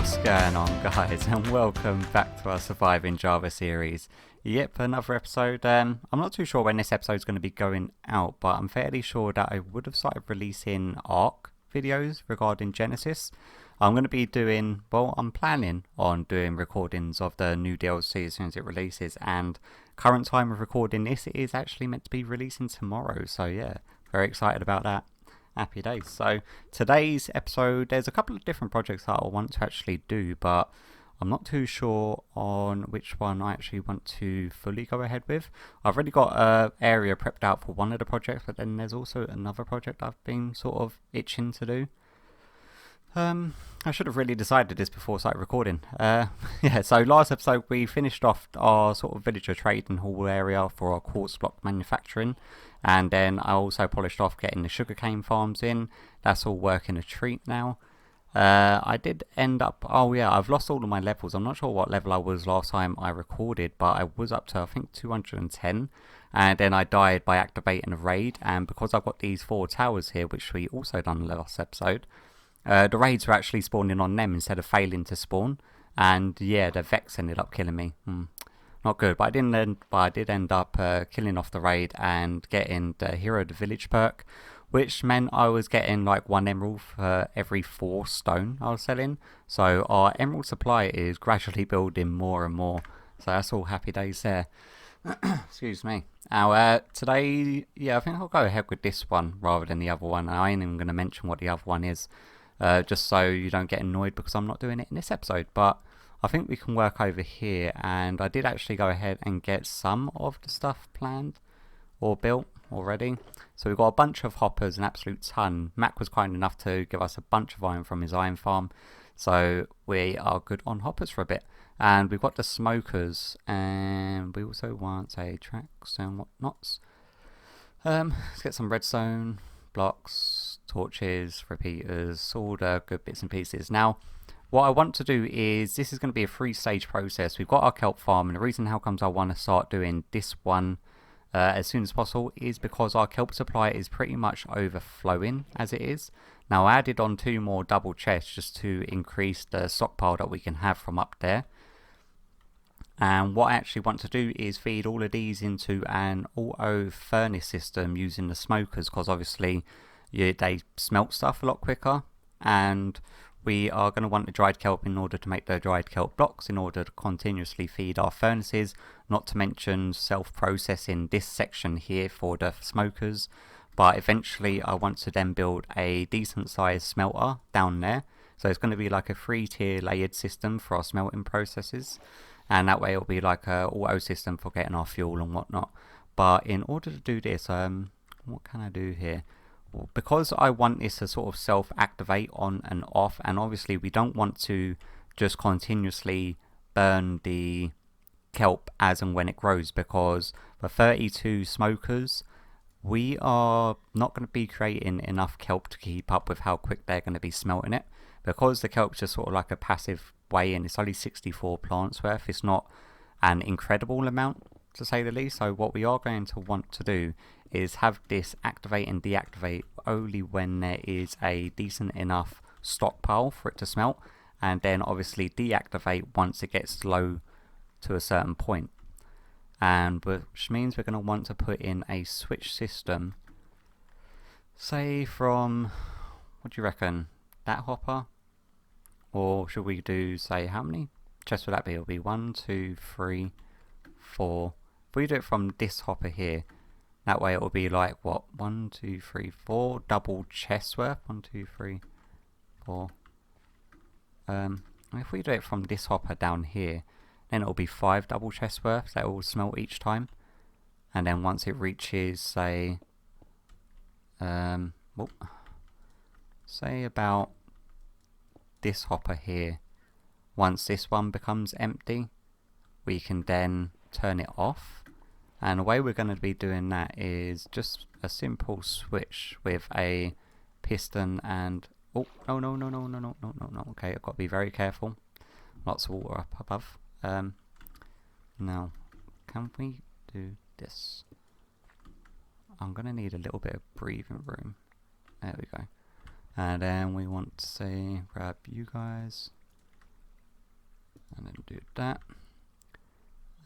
What's going on, guys, and welcome back to our Surviving Java series. Yep, another episode. I'm not too sure when this episode is going to be going out, but I'm fairly sure that I would have started releasing ARC videos regarding Genesis. I'm going to be doing, well, I'm planning on doing recordings of the new DLC as soon as it releases, and current time of recording this, it is actually meant to be releasing tomorrow, so yeah, very excited about that. Happy days. So today's episode, there's a couple of different projects that I want to actually do, but I'm not too sure on which one I actually want to fully go ahead with. I've already got an area prepped out for one of the projects, but then there's also another project I've been sort of itching to do. I should have really decided this before I started recording. Yeah, so last episode we finished off our sort of villager trading hall area for our quartz block manufacturing, and then I also polished off getting the sugarcane farms in. That's all working a treat now. I did end up, oh yeah, I've lost all of my levels. I'm not sure what level I was last time I recorded, but I was up to I think 210, and then I died by activating a raid, and because I've got these 4 towers here, which we also done last episode, the raids were actually spawning on them instead of failing to spawn, and yeah, the Vex ended up killing me. Not good, but I did end up killing off the raid and getting the Hero of the Village perk, which meant I was getting like 1 emerald for every 4 stone I was selling. So our emerald supply is gradually building more and more. So that's all happy days there. Excuse me. Now, today, yeah, I think I'll go ahead with this one rather than the other one. I ain't even going to mention what the other one is. Just so you don't get annoyed because I'm not doing it in this episode, but I think we can work over here, and I did actually go ahead and get some of the stuff planned or built already. So we've got a bunch of hoppers, an absolute ton. Mac was kind enough to give us a bunch of iron from his iron farm, so we are good on hoppers for a bit. And we've got the smokers, and we also want, say, tracks and whatnots. Let's get some redstone blocks, torches, repeaters, all the good bits and pieces. Now, what I want to do is, this is going to be a 3-stage process. We've got our kelp farm, and the reason how comes I want to start doing this one as soon as possible is because our kelp supply is pretty much overflowing as it is. Now, I added on 2 more double chests just to increase the stockpile that we can have from up there. And what I actually want to do is feed all of these into an auto furnace system using the smokers, because obviously they smelt stuff a lot quicker, and we are going to want the dried kelp in order to make the dried kelp blocks in order to continuously feed our furnaces, not to mention self-processing this section here for the smokers. But eventually I want to then build a decent sized smelter down there, so it's going to be like a 3-tier layered system for our smelting processes, and that way it'll be like a auto system for getting our fuel and whatnot. But in order to do this, what can I do here? Well, because I want this to sort of self-activate on and off, and obviously we don't want to just continuously burn the kelp as and when it grows, because for 32 smokers we are not going to be creating enough kelp to keep up with how quick they're going to be smelting it, because the kelp's just sort of like a passive way, and it's only 64 plants worth. It's not an incredible amount, to say the least. So what we are going to want to do is have this activate and deactivate only when there is a decent enough stockpile for it to smelt, and then obviously deactivate once it gets low to a certain point. And which means we're going to want to put in a switch system, say from, what do you reckon, that hopper? Or should we do, say, how many chests would that be? It'll be 1, 2, 3, 4. If we do it from this hopper here, that way it will be like, what, 1, 2, 3, 4 double chests worth. 1, 2, 3, 4. If we do it from this hopper down here, then it will be 5 double chests worth that will smelt each time. And then once it reaches, say, say about this hopper here, once this one becomes empty, we can then turn it off. And the way we're going to be doing that is just a simple switch with a piston and, oh, no, okay, I've got to be very careful. Lots of water up above. Now, can we do this? I'm going to need a little bit of breathing room. There we go. And then we want to say, grab you guys. and then do that.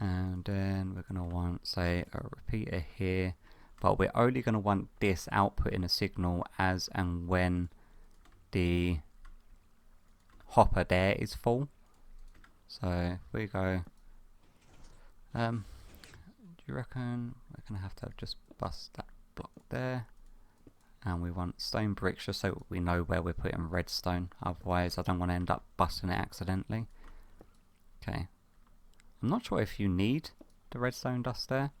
And then we're going to want, say, a repeater here, but we're only going to want this outputting a signal as and when the hopper there is full. So if we go, do you reckon we're going to have to just bust that block there? And we want stone bricks just so we know where we're putting redstone, otherwise I don't want to end up busting it accidentally. Okay. I'm not sure if you need the redstone dust there.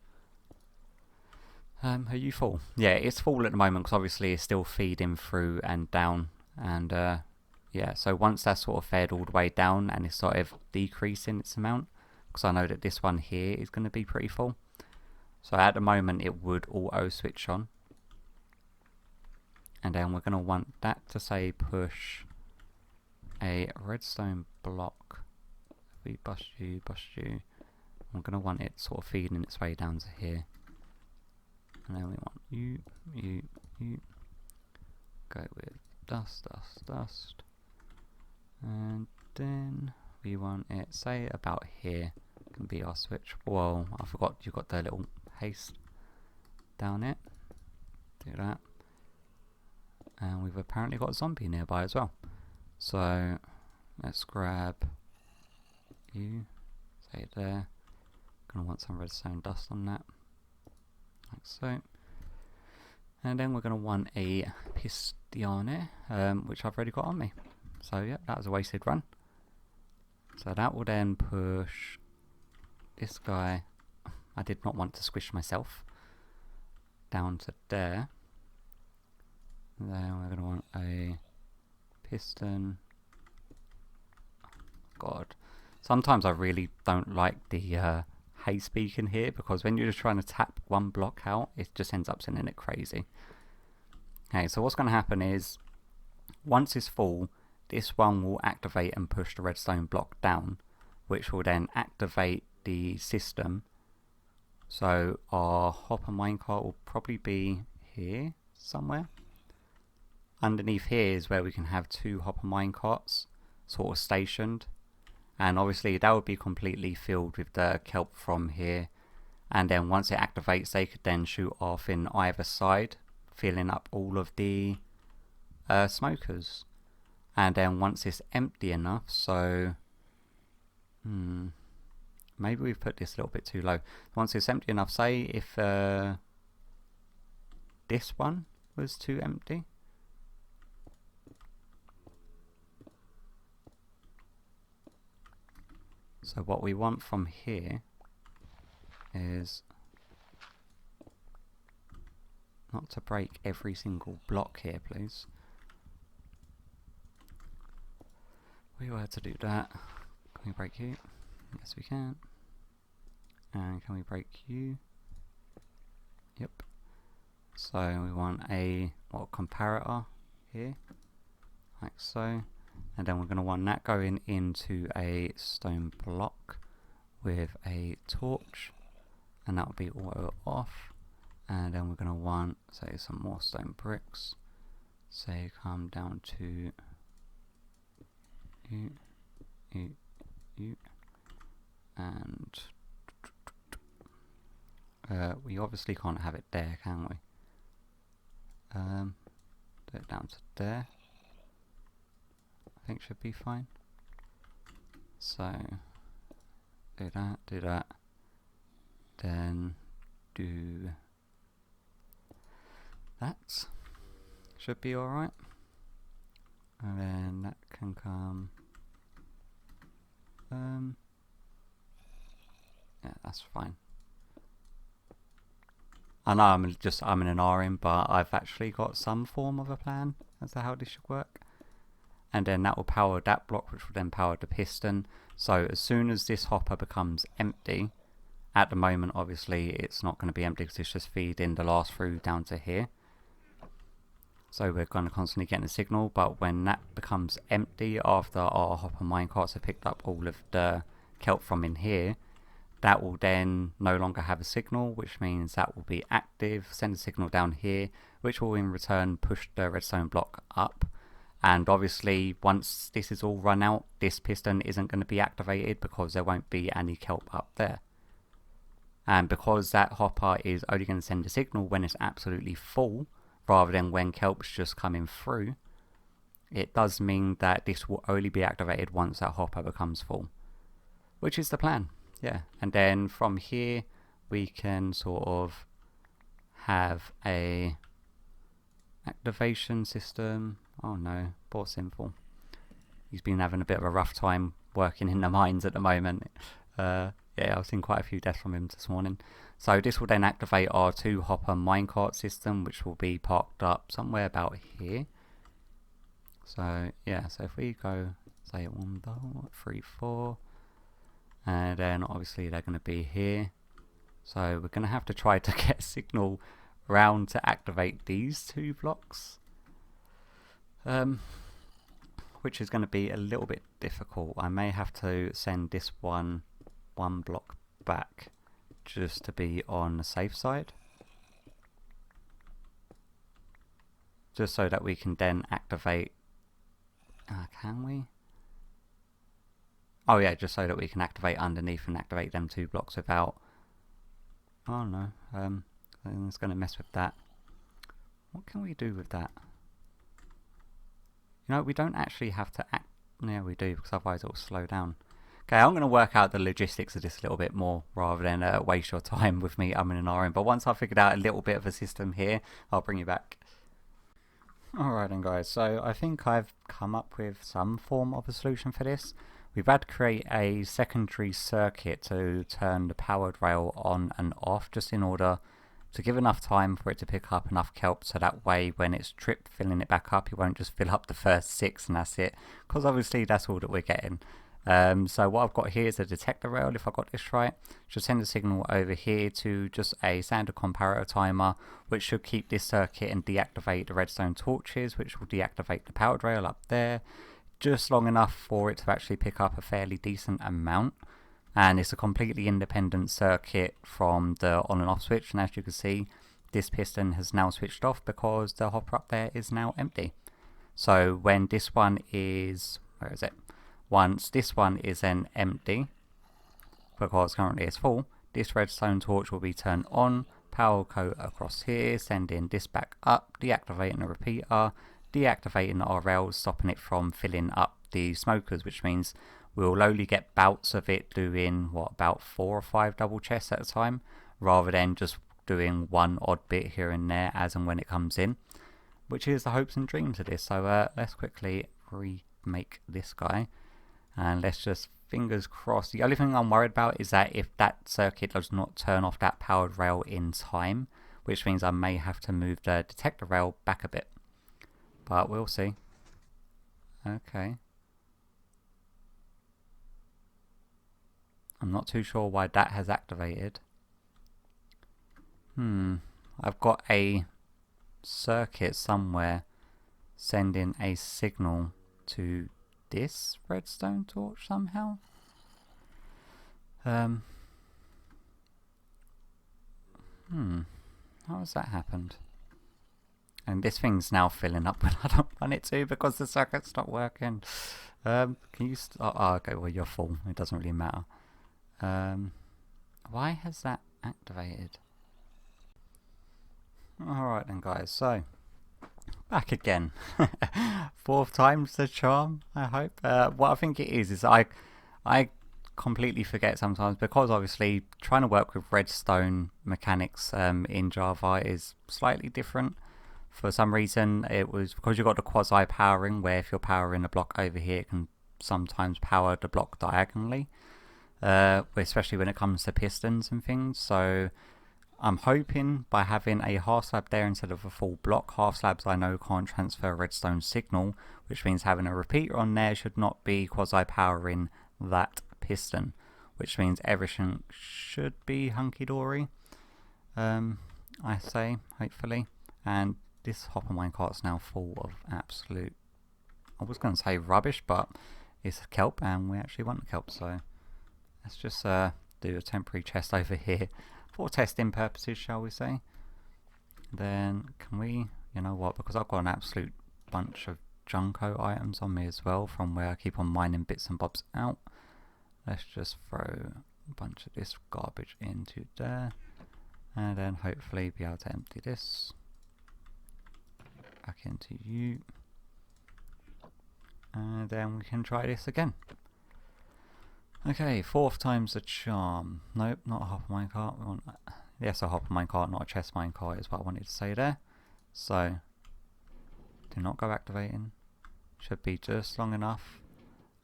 Are you full? Yeah, it's full at the moment because obviously it's still feeding through and down. And yeah, so once that's sort of fed all the way down and it's sort of decreasing its amount, because I know that this one here is going to be pretty full. So at the moment it would auto switch on. And then we're going to want that to say push a redstone block. We bust you. I'm going to want it sort of feeding its way down to here. And then we want you. Go with dust. And then we want it, say, about here. Can be our switch. Whoa, I forgot you've got the little haste down it. Do that. And we've apparently got a zombie nearby as well. So let's grab you, say it there. Gonna want some redstone dust on that, like so. And then we're gonna want a pistone, which I've already got on me. So yeah, that was a wasted run. So that will then push this guy. I did not want to squish myself down to there. And then we're gonna want a piston. God. Sometimes I really don't like the haste beacon here, because when you're just trying to tap one block out, it just ends up sending it crazy. Okay, so what's going to happen is, once it's full, this one will activate and push the redstone block down, which will then activate the system. So our hopper minecart will probably be here somewhere. Underneath here is where we can have 2 hopper minecarts sort of stationed. And obviously that would be completely filled with the kelp from here. And then once it activates, they could then shoot off in either side, filling up all of the smokers. And then once it's empty enough, so maybe we've put this a little bit too low. Once it's empty enough, say if this one was too empty. So what we want from here is not to break every single block here, please. We were to do that. Can we break you? Yes, we can. And can we break you? Yep. So we want a comparator here, like so. And then we're going to want that going into a stone block with a torch, and that will be auto off. And then we're going to want, say, some more stone bricks. Say, come down to you, and we obviously can't have it there, can we? Do it down to there. I think should be fine. So do that, then do that. Should be alright. And then that can come. Yeah, that's fine. I know I'm in an RM, but I've actually got some form of a plan as to how this should work. And then that will power that block, which will then power the piston. So as soon as this hopper becomes empty, at the moment obviously it's not going to be empty because it's just feeding the last through down to here. So we're going to constantly get a signal, but when that becomes empty after our hopper minecarts have picked up all of the kelp from in here, that will then no longer have a signal, which means that will be active, send a signal down here, which will in return push the redstone block up. And obviously once this is all run out, this piston isn't going to be activated because there won't be any kelp up there. And because that hopper is only going to send a signal when it's absolutely full rather than when kelp's just coming through, it does mean that this will only be activated once that hopper becomes full, which is the plan. Yeah, and then from here we can sort of have a activation system. Oh no, poor Simple. He's been having a bit of a rough time working in the mines at the moment. Yeah, I've seen quite a few deaths from him this morning. So this will then activate our 2-hopper minecart system, which will be parked up somewhere about here. So yeah, so if we go, say 1, 2, 3, 4, and then obviously they're going to be here. So we're going to have to try to get a signal round to activate these 2 blocks, which is going to be a little bit difficult. I may have to send this one block back just to be on the safe side, just so that we can then activate. Can we? Oh yeah, just so that we can activate underneath and activate them 2 blocks without. Oh no, it's going to mess with that. What can we do with that? You know, we don't actually have to act. Yeah, we do, because otherwise it will slow down. Okay, I'm going to work out the logistics of this a little bit more rather than waste your time with me umming and ahhing. But once I've figured out a little bit of a system here, I'll bring you back. Alright then guys, so I think I've come up with some form of a solution for this. We've had to create a secondary circuit to turn the powered rail on and off, just in order to give enough time for it to pick up enough kelp, so that way when it's tripped filling it back up, it won't just fill up the first 6 and that's it, because obviously that's all that we're getting. So what I've got here is a detector rail, if I got this right. Should send a signal over here to just a standard comparator timer, which should keep this circuit and deactivate the redstone torches, which will deactivate the powered rail up there, just long enough for it to actually pick up a fairly decent amount. And it's a completely independent circuit from the on and off switch, and as you can see, this piston has now switched off because the hopper up there is now empty. So when this one is, where is it? Once this one is then empty, because currently it's full, this redstone torch will be turned on, power go across here, sending this back up, deactivating the repeater, deactivating our rails, stopping it from filling up the smokers, which means we'll only get bouts of it doing, what, about 4 or 5 double chests at a time, rather than just doing one odd bit here and there as and when it comes in, which is the hopes and dreams of this. So let's quickly remake this guy, and let's just fingers crossed. The only thing I'm worried about is that if that circuit does not turn off that powered rail in time, which means I may have to move the detector rail back a bit, but we'll see. Okay. I'm not too sure why that has activated. I've got a circuit somewhere sending a signal to this redstone torch somehow. How has that happened? And this thing's now filling up when I don't want it to because the circuit's not working. Can you oh, okay, well you're full, it doesn't really matter. Why has that activated? Alright then guys, so back again. 4th time's the charm, I hope. What I think it is I completely forget sometimes, because obviously trying to work with redstone mechanics in Java is slightly different. For some reason it was because you've got the quasi powering, where if you're powering a block over here, it can sometimes power the block diagonally, especially when it comes to pistons and things. So I'm hoping by having a half slab there instead of a full block, half slabs I know can't transfer redstone signal, which means having a repeater on there should not be quasi powering that piston, which means everything should be hunky-dory, I say, hopefully. And this hopper minecart's now full of absolute, I was going to say rubbish, but it's kelp and we actually want the kelp, so let's just do a temporary chest over here for testing purposes, shall we say. Then can we, you know what, because I've got an absolute bunch of Junko items on me as well from where I keep on mining bits and bobs out. Let's just throw a bunch of this garbage into there, and then hopefully be able to empty this back into you, and then we can try this again. Okay, 4th time's a charm. Nope, not a hopper minecart. We want, yes, a hopper minecart, not a chest minecart is what I wanted to say there. So, do not go activating. Should be just long enough.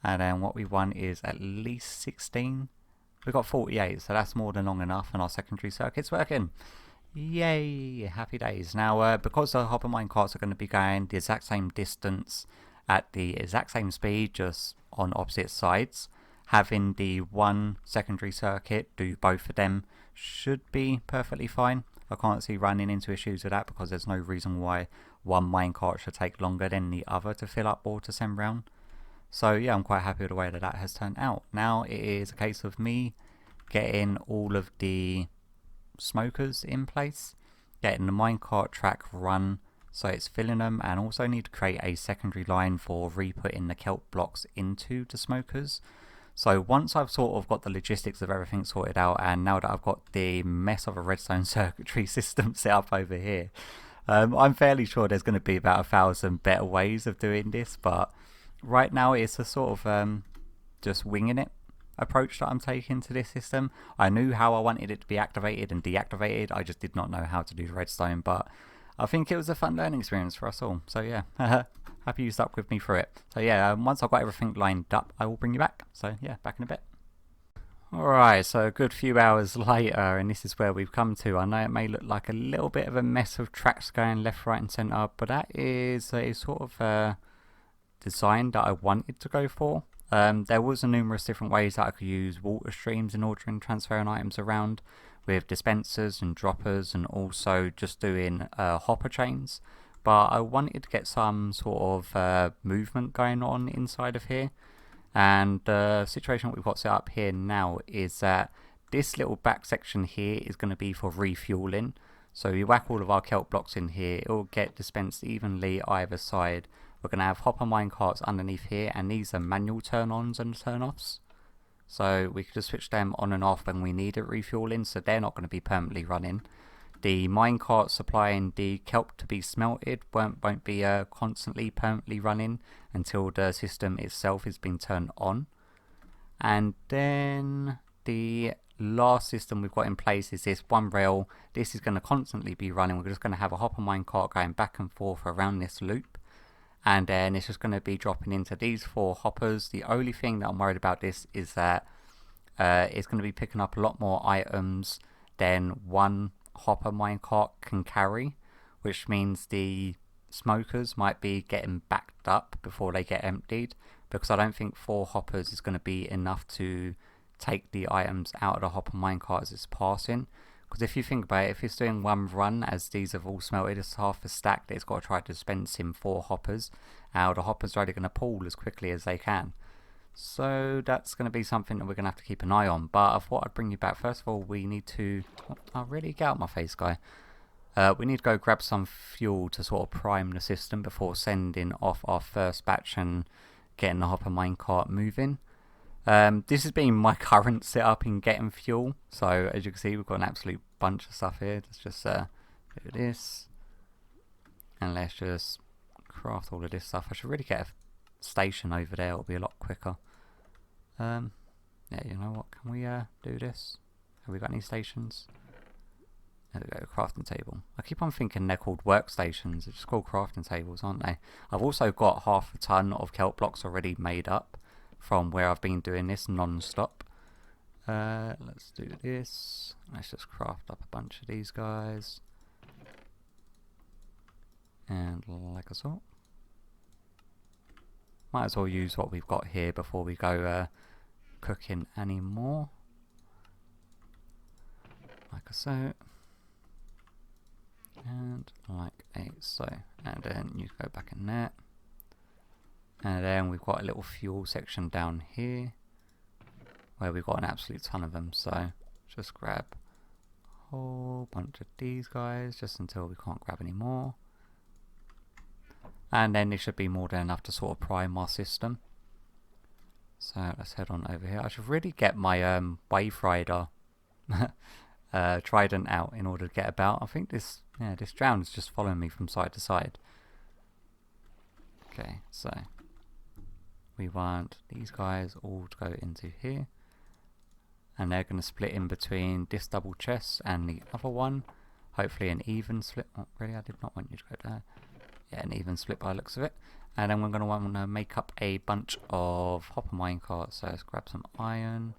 And then what we want is at least 16. We've got 48, so that's more than long enough, and our secondary circuit's working. Yay! Happy days. Now, because the hopper minecarts are going to be going the exact same distance at the exact same speed, just on opposite sides, having the one secondary circuit do both of them should be perfectly fine. I can't see running into issues with that because there's no reason why one minecart should take longer than the other to fill up or to send round. So yeah, I'm quite happy with the way that that has turned out. Now it is a case of me getting all of the smokers in place, getting the minecart track run so it's filling them, and also need to create a secondary line for re-putting the kelp blocks into the smokers. So once I've sort of got the logistics of everything sorted out, and now that I've got the mess of a redstone circuitry system set up over here, I'm fairly sure there's going to be about 1,000 better ways of doing this, but right now it's a sort of just winging it approach that I'm taking to this system. I knew how I wanted it to be activated and deactivated, I just did not know how to do the redstone, but I think it was a fun learning experience for us all. So yeah, happy you stuck with me through it. So yeah, once I've got everything lined up, I will bring you back. So yeah, back in a bit. Alright, so a good few hours later, and this is where we've come to. I know it may look like a little bit of a mess of tracks going left, right and centre, but that is a sort of design that I wanted to go for. There was numerous different ways that I could use water streams in order and transferring items around, with dispensers and droppers, and also just doing hopper chains. But I wanted to get some sort of movement going on inside of here. And the situation we've got set up here now is that this little back section here is going to be for refueling. So we whack all of our kelp blocks in here, it will get dispensed evenly either side. We're going to have hopper minecarts underneath here, and these are manual turn-ons and turn-offs. So we can just switch them on and off when we need it refueling, so they're not going to be permanently running. The minecart supplying the kelp to be smelted won't be constantly permanently running until the system itself has been turned on. And then the last system we've got in place is this one rail. This is going to constantly be running. We're just going to have a hopper minecart going back and forth around this loop. And then it's just going to be dropping into these 4 hoppers. The only thing that I'm worried about this is that it's going to be picking up a lot more items than one hopper minecart can carry, which means the smokers might be getting backed up before they get emptied, because I don't think 4 hoppers is going to be enough to take the items out of the hopper minecart as it's passing. Because if you think about it, if it's doing one run, as these have all smelted, it's half a stack that it's got to try to dispense in 4 hoppers. Now the hoppers are only going to pull as quickly as they can. So that's going to be something that we're going to have to keep an eye on. But I thought I'd bring you back. First of all, we need to... Oh, really? Get out my face, guy. We need to go grab some fuel to sort of prime the system before sending off our first batch and getting the hopper minecart moving. This has been my current setup in getting fuel. So as you can see, we've got an absolute bunch of stuff here. Let's just do this. And let's just craft all of this stuff. I should really get a station over there. It'll be a lot quicker. Yeah, you know what? Can we do this? Have we got any stations? There we go, crafting table. I keep on thinking they're called workstations. They're just called crafting tables, aren't they? I've also got half a ton of kelp blocks already made up from where I've been doing this non-stop. Let's do this. Let's just craft up a bunch of these guys. And like so. Might as well use what we've got here before we go cooking any more. Like so. And like so. And then you go back in there. And then we've got a little fuel section down here where we've got an absolute ton of them. So just grab a whole bunch of these guys just until we can't grab any more. and then this should be more than enough to sort of prime our system. So let's head on over here. I should really get my Wave Rider trident out in order to get about. I think this drown is just following me from side to side. Okay, so we want these guys all to go into here, and they're going to split in between this double chest and the other one. Hopefully an even split. Oh, really, I did not want you to go there. Yeah, an even split by the looks of it. And then we're going to want to make up a bunch of hopper minecarts. So let's grab some iron.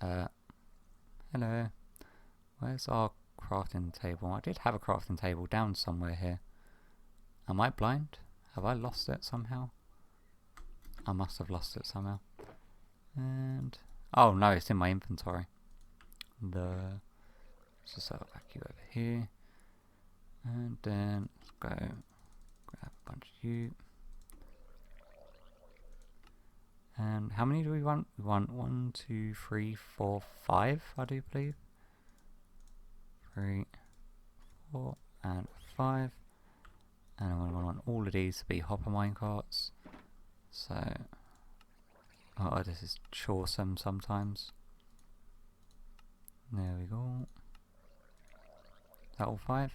Hello. Where's our crafting table? I did have a crafting table down somewhere here. Am I blind? Have I lost it somehow? I must have lost it somehow. And oh no, it's in my inventory. Let's just set back you over here. And then let's go grab a bunch of you. And how many do we want? We want 1, 2, 3, 4, 5, I do believe. 3, 4, and 5. And I'm going to want all of these to be hopper minecarts. So, oh, this is choresome sometimes. There we go. Is that all 5?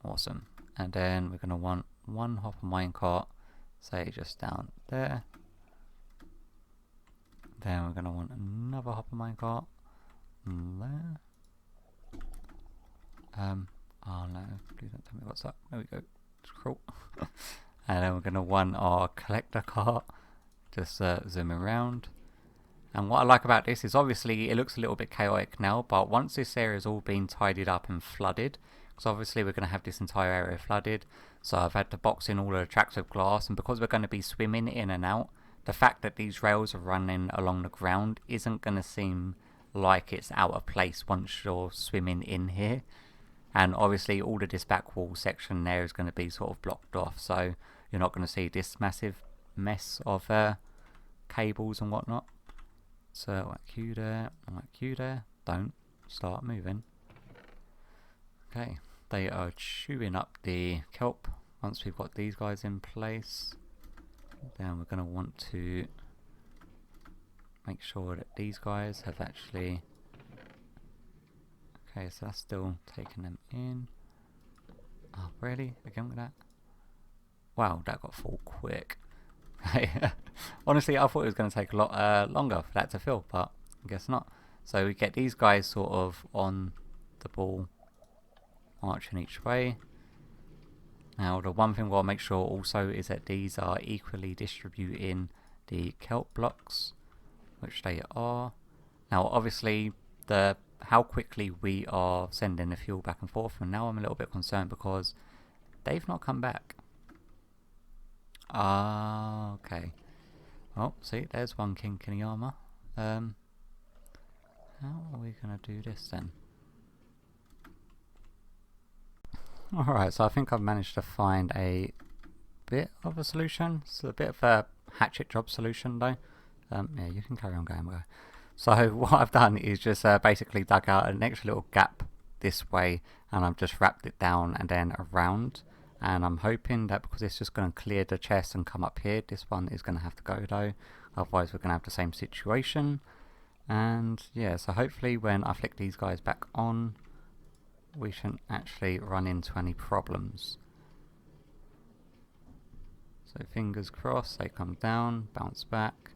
Awesome. And then we're going to want one hopper minecart, say just down there. Then we're going to want another hopper minecart there. Oh no, please don't tell me what's up. There we go. It's cool. And then we're going to want our collector cart. Just zoom around. And what I like about this is obviously it looks a little bit chaotic now, but once this area has all been tidied up and flooded, because obviously we're going to have this entire area flooded, so I've had to box in all the tracks with glass, and because we're going to be swimming in and out, the fact that these rails are running along the ground isn't going to seem like it's out of place once you're swimming in here. And obviously all of this back wall section there is going to be sort of blocked off, so you're not going to see this massive mess of cables and whatnot. So like you there, like you there, don't start moving. Okay, they are chewing up the kelp. Once we've got these guys in place, then we're going to want to make sure that these guys have actually... Okay, so that's still taking them in. Oh, really? Again with that? Wow, that got full quick. Honestly, I thought it was going to take a lot longer for that to fill, but I guess not. So we get these guys sort of on the ball, marching each way. Now, the one thing we'll make sure also is that these are equally distributing the kelp blocks, which they are. Now, obviously, how quickly we are sending the fuel back and forth, and now I'm a little bit concerned because they've not come back. Ah, okay. Well, see, there's one kink in the armor. How are we going to do this then? Alright, so I think I've managed to find a bit of a solution. It's a bit of a hatchet job solution though. Yeah, you can carry on going, bro. So what I've done is just basically dug out an extra little gap this way, and I've just wrapped it down and then around. And I'm hoping that because it's just going to clear the chest and come up here, this one is going to have to go though. Otherwise we're going to have the same situation. And yeah, so hopefully when I flick these guys back on, we shouldn't actually run into any problems. So fingers crossed, they come down, bounce back.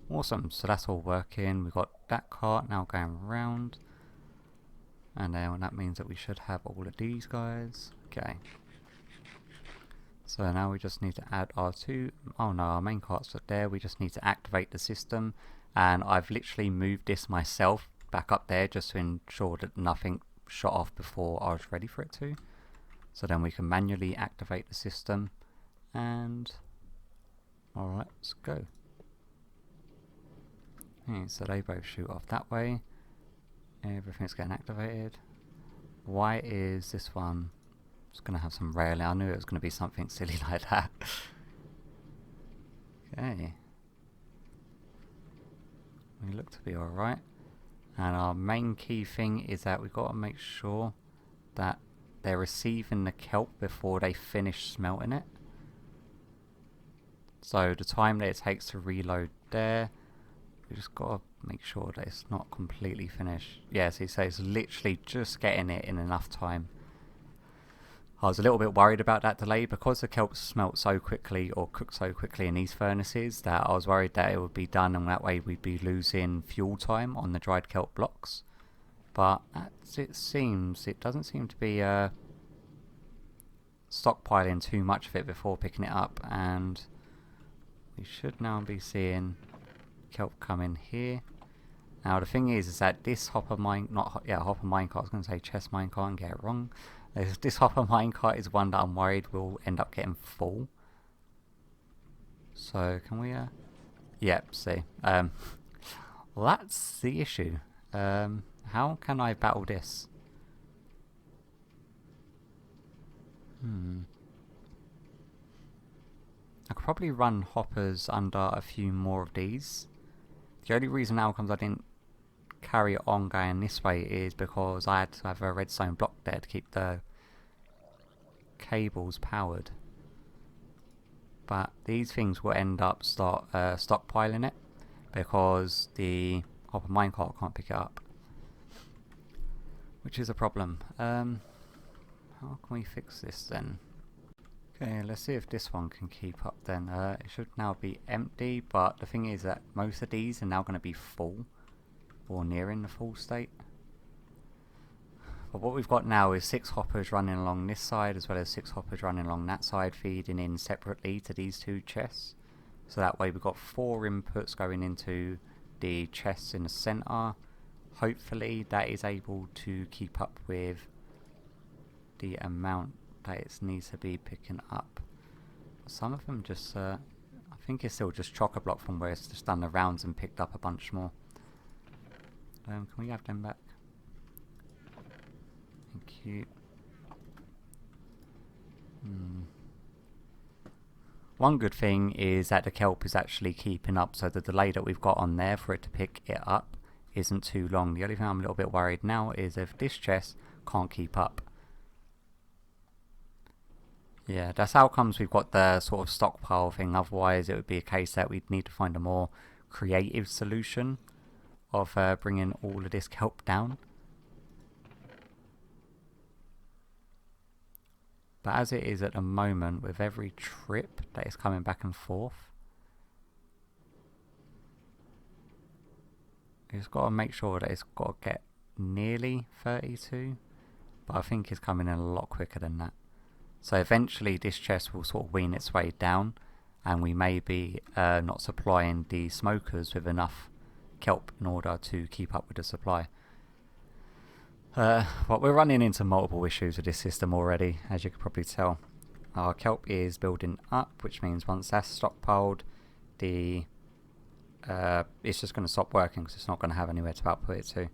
Awesome, so that's all working. We've got that cart now going around. And then that means that we should have all of these guys. Okay. So now we just need to add our our main carts are there. We just need to activate the system. And I've literally moved this myself back up there just to ensure that nothing shot off before I was ready for it to. So then we can manually activate the system. And alright, let's go. Okay, so they both shoot off that way. Everything's getting activated. Why is this one just going to have some railing? I knew it was going to be something silly like that. Okay. We look to be alright. And our main key thing is that we've got to make sure that they're receiving the kelp before they finish smelting it. So the time that it takes to reload there, we just gotta make sure that it's not completely finished. Yeah, so it's literally just getting it in enough time. I was a little bit worried about that delay because the kelp smelt so quickly or cooked so quickly in these furnaces that I was worried that it would be done and that way we'd be losing fuel time on the dried kelp blocks. But as it seems, it doesn't seem to be stockpiling too much of it before picking it up, and we should now be seeing kelp come in here. Now the thing is that this hopper hopper minecart, I was going to say chest minecart and get it wrong. This hopper minecart is one that I'm worried will end up getting full. So can we yep, see. Well, that's the issue. How can I battle this? I could probably run hoppers under a few more of these. The only reason outcomes I didn't carry on going this way is because I had to have a redstone block there to keep the cables powered. But these things will end up stockpiling it because the hopper minecart can't pick it up, which is a problem. How can we fix this then? Okay, let's see if this one can keep up then. It should now be empty, but the thing is that most of these are now going to be full, or nearing the full state. But what we've got now is 6 hoppers running along this side, as well as 6 hoppers running along that side, feeding in separately to these 2 chests. So that way we've got 4 inputs going into the chests in the center. Hopefully that is able to keep up with the amount that it needs to be picking up. Some of them just, I think it's still just chock-a-block from where it's just done the rounds and picked up a bunch more. Can we have them back? Thank you. One good thing is that the kelp is actually keeping up, so the delay that we've got on there for it to pick it up isn't too long. The only thing I'm a little bit worried now is if this chest can't keep up. Yeah, that's how comes we've got the sort of stockpile thing. Otherwise it would be a case that we'd need to find a more creative solution of bringing all of this kelp down. But as it is at the moment, with every trip that is coming back and forth, it's got to make sure that it's got to get nearly 32, but I think it's coming in a lot quicker than that. So eventually this chest will sort of wean its way down, and we may be not supplying the smokers with enough kelp in order to keep up with the supply. But we're running into multiple issues with this system already, as you can probably tell. Our kelp is building up, which means once that's stockpiled, it's just going to stop working because it's not going to have anywhere to output it to.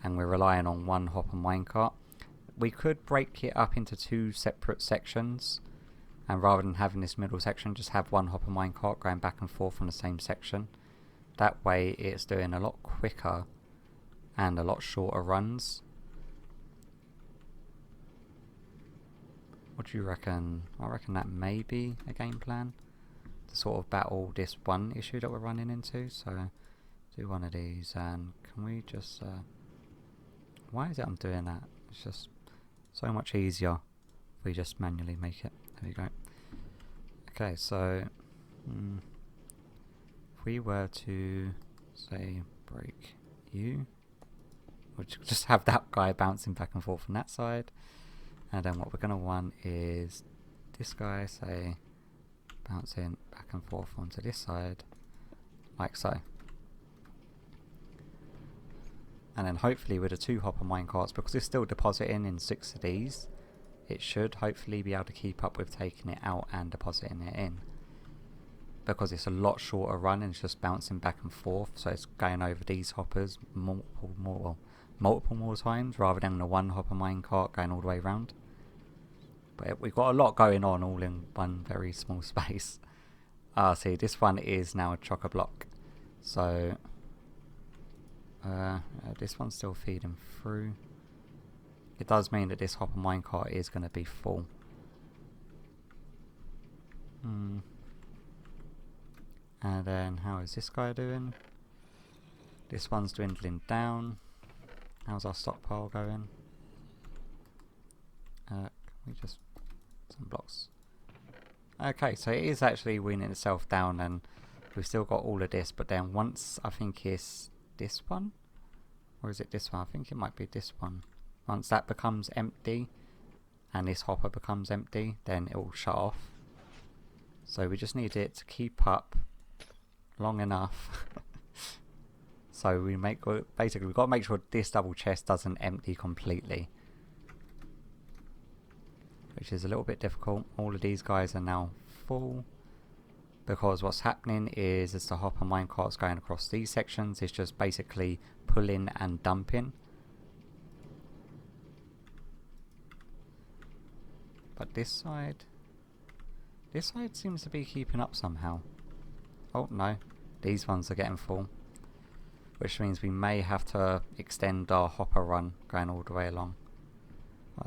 And we're relying on one hopper minecart. We could break it up into 2 separate sections, and rather than having this middle section, just have one hopper minecart going back and forth on the same section. That way it's doing a lot quicker and a lot shorter runs. What do you reckon? I reckon that may be a game plan to sort of battle this one issue that we're running into. So do one of these, and can we just why is it I'm doing that? It's just so much easier if we just manually make it. There we go. Okay, so if we were to say break you, we'll just have that guy bouncing back and forth from that side, and then what we're going to want is this guy, say, bouncing back and forth onto this side, like so. And then hopefully with the 2 hopper minecarts, because it's still depositing in 6 of these, it should hopefully be able to keep up with taking it out and depositing it in. Because it's a lot shorter run and it's just bouncing back and forth, so it's going over these hoppers multiple more times rather than the 1 hopper minecart going all the way around. But we've got a lot going on all in one very small space. See, this one is now a chock-a-block, so this one's still feeding through. It does mean that this hopper minecart is going to be full. And then how is this guy doing? This one's dwindling down. How's our stockpile going? Can we just some blocks? Okay, so it is actually weaning itself down, and we've still got all of this. But then once I think it's this one, or is it this one? I think it might be this one. Once that becomes empty, and this hopper becomes empty, then it will shut off. So we just need it to keep up long enough. So we basically we've got to make sure this double chest doesn't empty completely, which is a little bit difficult. All of these guys are now full, because what's happening is as the hopper minecart's going across these sections, it's just basically pulling and dumping. But this side seems to be keeping up somehow. Oh no, these ones are getting full, which means we may have to extend our hopper run going all the way along.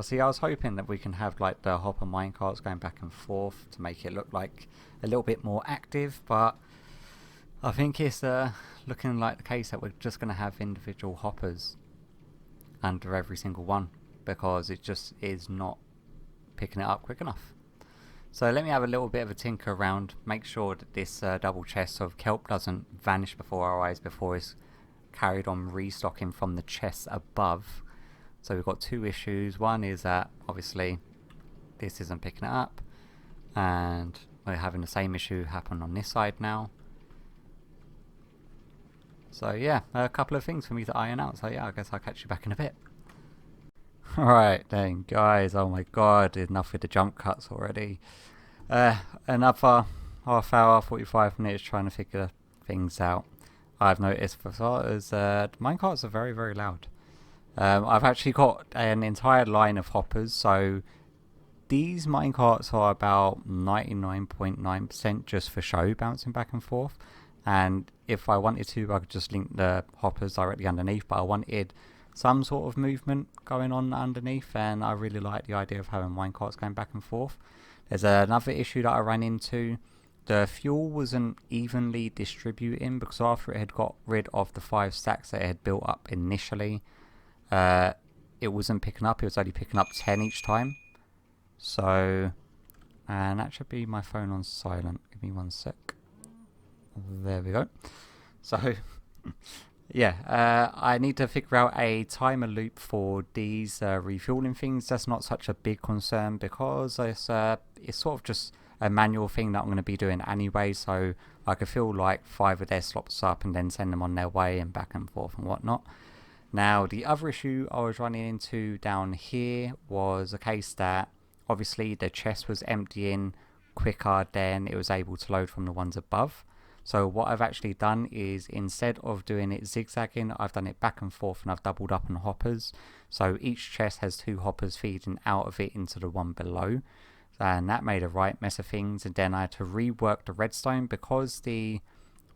See, I was hoping that we can have like the hopper minecarts going back and forth to make it look like a little bit more active, but I think it's looking like the case that we're just going to have individual hoppers under every single one, because it just is not picking it up quick enough. So let me have a little bit of a tinker around, make sure that this double chest of kelp doesn't vanish before our eyes before it's carried on restocking from the chests above. So we've got two issues. One is that obviously this isn't picking it up, and we're having the same issue happen on this side now. So yeah, a couple of things for me to iron out. So yeah, I guess I'll catch you back in a bit. Alright then guys, oh my god, enough with the jump cuts already. Another half hour, 45 minutes trying to figure things out. I've noticed for starters, minecarts are very, very loud. I've actually got an entire line of hoppers, so these minecarts are about 99.9% just for show, bouncing back and forth. And if I wanted to, I could just link the hoppers directly underneath, but I wanted some sort of movement going on underneath, and I really like the idea of having minecarts going back and forth. There's another issue that I ran into. The fuel wasn't evenly distributing, because after it had got rid of the 5 stacks that it had built up initially, it wasn't picking up. It was only picking up 10 each time. So, and that should be my phone on silent. Give me one sec. There we go. So yeah, I need to figure out a timer loop for these refueling things. That's not such a big concern, because it's sort of just a manual thing that I'm going to be doing anyway, so I could fill like 5 of their slots up and then send them on their way and back and forth and whatnot. Now the other issue I was running into down here was a case that obviously the chest was emptying quicker than it was able to load from the ones above. So what I've actually done is, instead of doing it zigzagging, I've done it back and forth, and I've doubled up on hoppers. So each chest has 2 hoppers feeding out of it into the one below. And that made a right mess of things. And then I had to rework the redstone, because the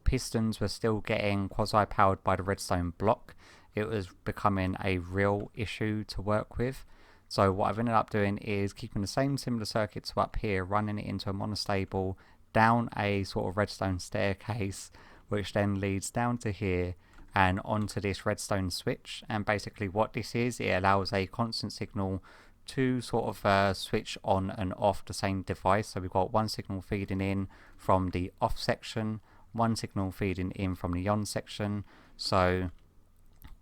pistons were still getting quasi-powered by the redstone block. It was becoming a real issue to work with. So what I've ended up doing is keeping the same similar circuits up here, running it into a monostable, down a sort of redstone staircase, which then leads down to here and onto this redstone switch. And basically what this is, it allows a constant signal to sort of switch on and off the same device. So we've got one signal feeding in from the off section, one signal feeding in from the on section. So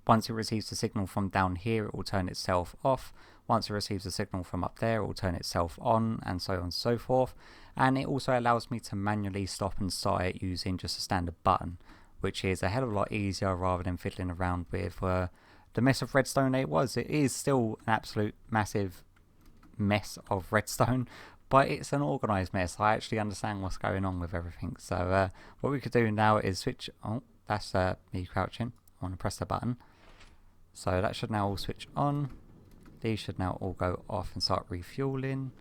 once it receives the signal from down here, it will turn itself off. Once it receives a signal from up there, it will turn itself on, and so on and so forth. And it also allows me to manually stop and start it using just a standard button, which is a hell of a lot easier rather than fiddling around with the mess of redstone it was. It is still an absolute massive mess of redstone, but it's an organised mess. I actually understand what's going on with everything. So what we could do now is switch. Oh, that's me crouching. I want to press the button. So that should now all switch on. These should now all go off and start refueling.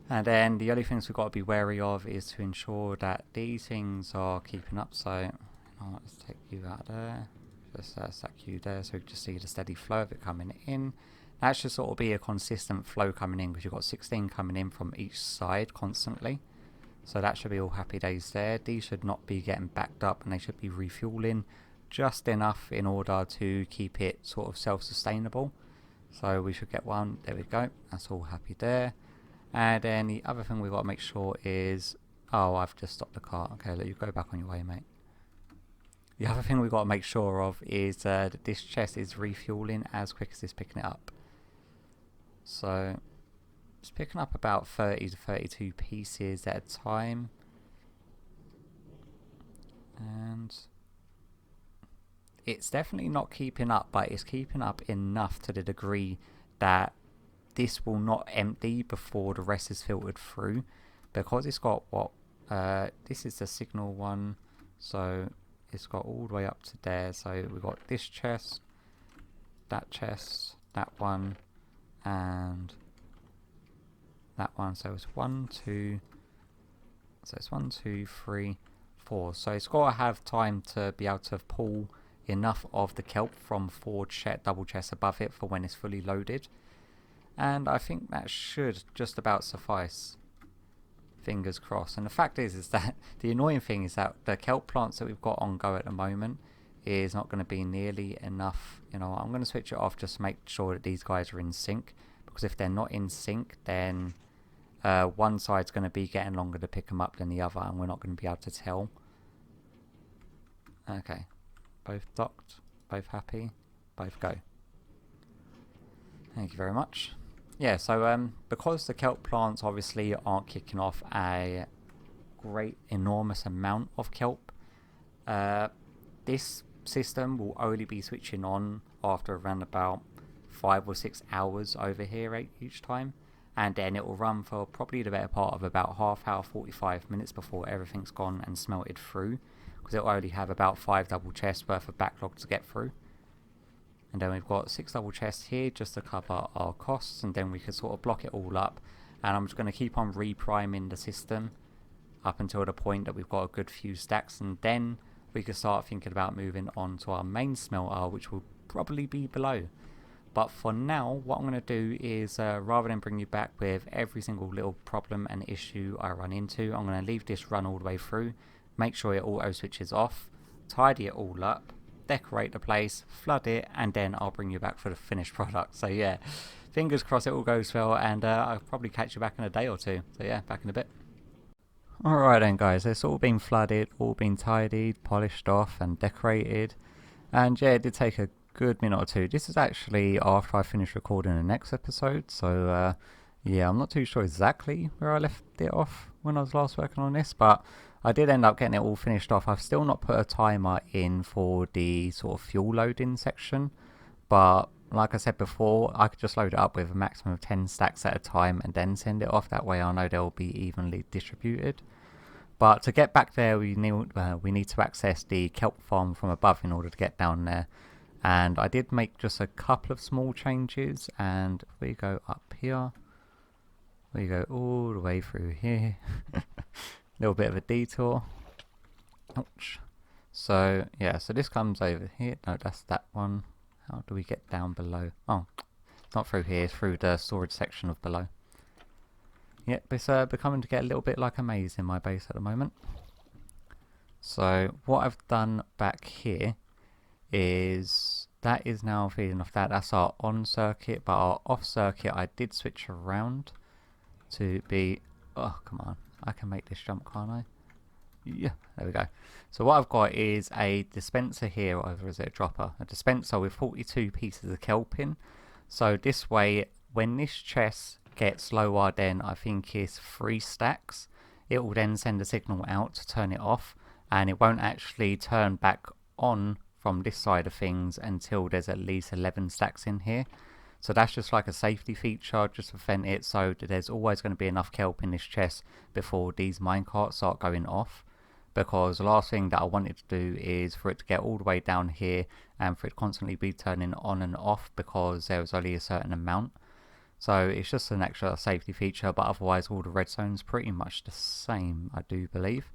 And then the only things we've got to be wary of is to ensure that these things are keeping up. So let's take you out there. Just stack you there, so we can just see the steady flow of it coming in. That should sort of be a consistent flow coming in, because you've got 16 coming in from each side constantly. So that should be all happy days there. These should not be getting backed up, and they should be refueling just enough in order to keep it sort of self-sustainable. So we should get one. There we go. That's all happy there. And then the other thing we've got to make sure is... Oh, I've just stopped the car. Okay, let you go back on your way, mate. The other thing we've got to make sure of is that this chest is refueling as quick as it's picking it up. So it's picking up about 30 to 32 pieces at a time. And it's definitely not keeping up, but it's keeping up enough to the degree that this will not empty before the rest is filtered through, because it's got what this is the signal one, so it's got all the way up to there. So we've got this chest, that one, and that one. So it's 1, 2, so it's 1, 2, 3, 4. So it's got to have time to be able to pull enough of the kelp from 4 double chests above it for when it's fully loaded. And I think that should just about suffice. Fingers crossed. And the fact is that the annoying thing is that the kelp plants that we've got on go at the moment is not going to be nearly enough. You know, I'm going to switch it off just to make sure that these guys are in sync, because if they're not in sync, then one side's going to be getting longer to pick them up than the other, and we're not going to be able to tell. Okay, both docked, both happy, both go. Thank you very much. Yeah, so because the kelp plants obviously aren't kicking off a great enormous amount of kelp, this system will only be switching on after around about 5 or 6 hours over here each time, and then it will run for probably the better part of about half hour, 45 minutes before everything's gone and smelted through, because it will only have about 5 double chests worth of backlog to get through. And then we've got 6 double chests here just to cover our costs, and then we can sort of block it all up. And I'm just going to keep on repriming the system up until the point that we've got a good few stacks, and then we can start thinking about moving on to our main smelter, which will probably be below. But for now, what I'm going to do is rather than bring you back with every single little problem and issue I run into, I'm going to leave this run all the way through, make sure it auto switches off, tidy it all up, decorate the place, flood it, and then I'll bring you back for the finished product. So yeah, fingers crossed it all goes well, and I'll probably catch you back in a day or two. So yeah, back in a bit. Alright then guys, it's all been flooded, all been tidied, polished off and decorated, and yeah, it did take a good minute or two. This is actually after I finished recording the next episode, so yeah, I'm not too sure exactly where I left it off when I was last working on this, but I did end up getting it all finished off. I've still not put a timer in for the sort of fuel loading section, but like I said before, I could just load it up with a maximum of 10 stacks at a time and then send it off. That way I know they'll be evenly distributed. But to get back there, we need to access the kelp farm from above in order to get down there. And I did make just a couple of small changes, and if we go up here, we go all the way through here. Little bit of a detour. Ouch. So yeah, so this comes over here. No, that's that one. How do we get down below? Oh, it's not through here, it's through the storage section of below. Yep, it's becoming to get a little bit like a maze in my base at the moment. So what I've done back here is that is now feeding off that. That's our on circuit, but our off circuit I did switch around to be... Oh, come on. I can make this jump, can't I? Yeah, there we go. So what I've got is a dispenser here, or is it a dropper? A dispenser with 42 pieces of kelp in. So this way, when this chest gets lower than I think is 3 stacks, it will then send a signal out to turn it off, and it won't actually turn back on from this side of things until there's at least 11 stacks in here. So that's just like a safety feature, just to prevent it, so that there's always going to be enough kelp in this chest before these minecarts start going off. Because the last thing that I wanted to do is for it to get all the way down here and for it constantly be turning on and off because there was only a certain amount. So it's just an extra safety feature, but otherwise all the redstone's pretty much the same, I do believe.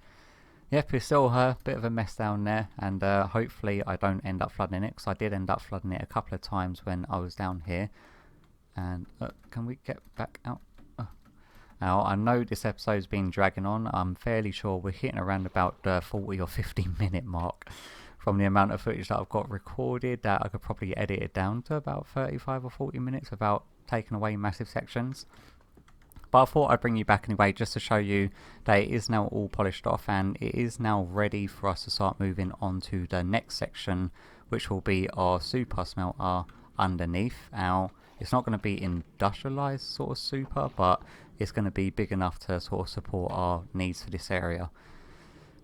Yep, it's still a bit of a mess down there, and hopefully I don't end up flooding it, because I did end up flooding it a couple of times when I was down here. And can we get back out? Now, I know this episode's been dragging on. I'm fairly sure we're hitting around about the 40 or 50 minute mark from the amount of footage that I've got recorded, that I could probably edit it down to about 35 or 40 minutes without taking away massive sections. But I thought I'd bring you back anyway, just to show you that it is now all polished off and it is now ready for us to start moving on to the next section, which will be our super smelter underneath. Now, it's not going to be industrialized sort of super, but it's going to be big enough to sort of support our needs for this area.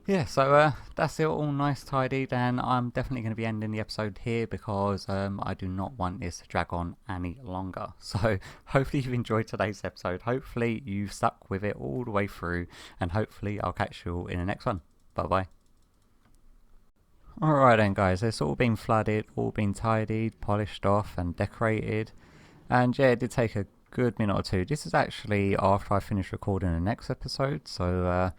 Yeah, so that's it, all nice tidied, and I'm definitely going to be ending the episode here because I do not want this to drag on any longer. So hopefully you've enjoyed today's episode, hopefully you've stuck with it all the way through, and hopefully I'll catch you all in the next one. Bye bye. Alright then guys, it's all been flooded, all been tidied, polished off and decorated, and yeah, it did take a good minute or two. This is actually after I finished recording the next episode, so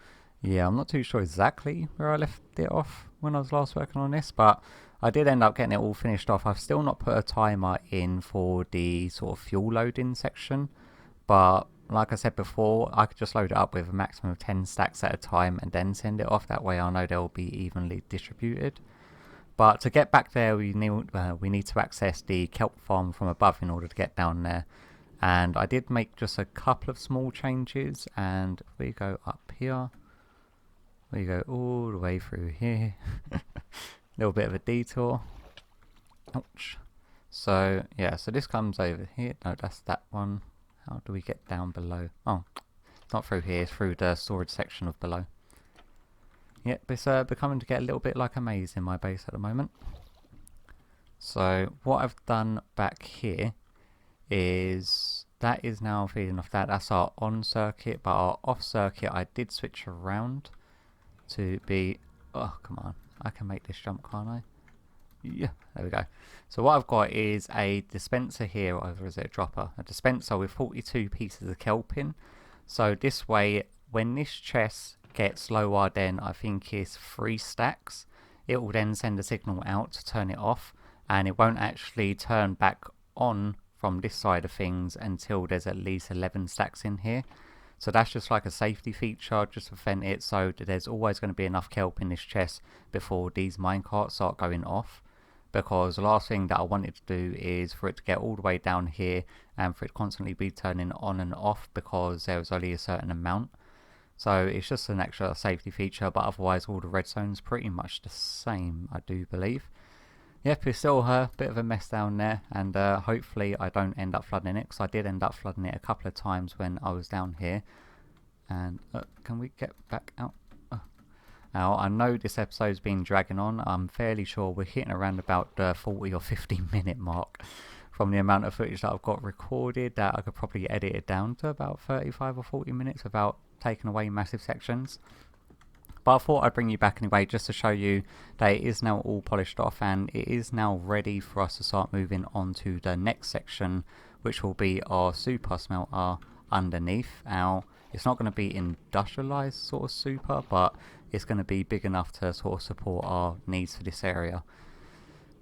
yeah, I'm not too sure exactly where I left it off when I was last working on this, but I did end up getting it all finished off. I've still not put a timer in for the sort of fuel loading section, but like I said before, I could just load it up with a maximum of 10 stacks at a time and then send it off. That way I know they'll be evenly distributed. But to get back there, we need to access the kelp farm from above in order to get down there. And I did make just a couple of small changes, and we go up here. We go all the way through here. Little bit of a detour. Ouch. So yeah, so this comes over here. No, that's that one. How do we get down below? Oh, it's not through here, it's through the storage section of below. Yep, it's becoming to get a little bit like a maze in my base at the moment. So what I've done back here is that is now feeding off that. That's our on circuit, but our off circuit I did switch around to be, oh come on, I can make this jump, can't I? Yeah, there we go. So what I've got is a dispenser here, or is it a dropper? A dispenser with 42 pieces of kelp in. So this way, when this chest gets lower than I think is 3 stacks, it will then send a signal out to turn it off, and it won't actually turn back on from this side of things until there's at least 11 stacks in here. So that's just like a safety feature, just to prevent it, so that there's always going to be enough kelp in this chest before these minecarts start going off. Because the last thing that I wanted to do is for it to get all the way down here and for it constantly be turning on and off because there was only a certain amount. So it's just an extra safety feature, but otherwise all the redstone's pretty much the same, I do believe. Yep, it's still a bit of a mess down there, and hopefully I don't end up flooding it, because I did end up flooding it a couple of times when I was down here. And can we get back out? Now, I know this episode's been dragging on. I'm fairly sure we're hitting around about the 40 or 50 minute mark from the amount of footage that I've got recorded, that I could probably edit it down to about 35 or 40 minutes without taking away massive sections. But I thought I'd bring you back anyway, just to show you that it is now all polished off and it is now ready for us to start moving on to the next section, which will be our super smelter underneath. Now, it's not going to be industrialized sort of super, but it's going to be big enough to sort of support our needs for this area.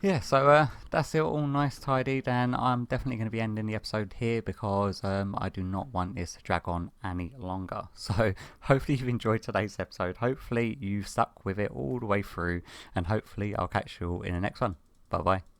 Yeah, so that's it, all nice tidied, and I'm definitely going to be ending the episode here because I do not want this to drag on any longer. So hopefully you've enjoyed today's episode, hopefully you've stuck with it all the way through, and hopefully I'll catch you all in the next one. Bye bye.